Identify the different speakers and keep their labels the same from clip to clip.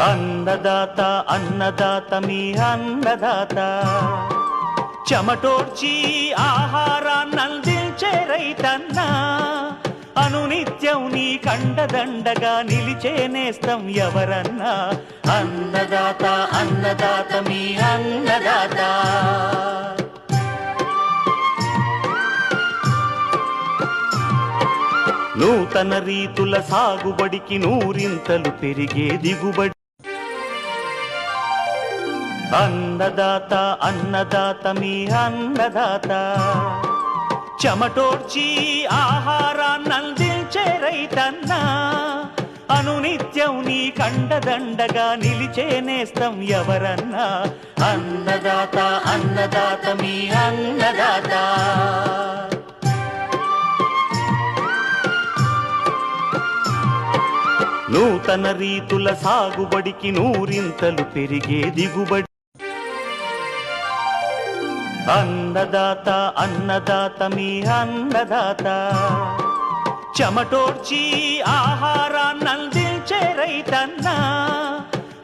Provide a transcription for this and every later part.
Speaker 1: అన్నదాత అన్నదాత మీ అన్నదాత చెమటోడ్చి ఆహారాన్నందించే రైతన్న అనునిత్యం నీ కండదండగా నిలిచే నేస్తం ఎవరన్నా అన్నదాత అన్నదాత మీ అన్నదాత నూతన రీతుల సాగుబడికి నూరింతలు పెరిగే దిగుబడి అన్నదాత అన్నదాత మీ అన్నదాత చెమటోడ్చి ఆహారాన్నందించే రైతన్న అనునిత్యం నీ కండదండగా నిలిచే నేస్తం ఎవరన్నా అన్నదాత అన్నదాత మీ అన్నదాత నూతన రీతుల సాగుబడికి నూరింతలు పెరిగే దిగుబడి అన్నదాత అన్నదాత మీ అన్నదాత చెమటోడ్చి ఆహారాన్నందించే రైతన్న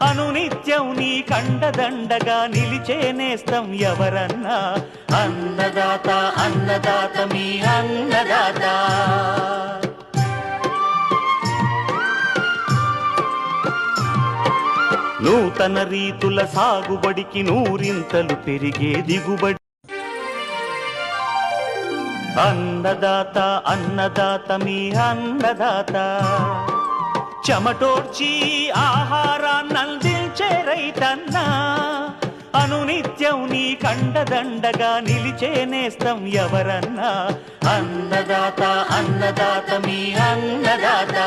Speaker 1: అనునిత్యం నీ కండదండగా నిలిచే నేస్తం ఎవరన్నా అన్నదాత అన్నదాత మీ అన్నదాత నూతన రీతుల సాగుబడికి నూరింతలు పెరిగే దిగుబడి అన్నదాత అన్నదాత మీ అన్నదాత చెమటోడ్చి ఆహారాన్నందించే రైతన్న అనునిత్యం నీ కండదండగా నిలిచే నేస్తం ఎవరన్నా అన్నదాత అన్నదాత మీ అన్నదాత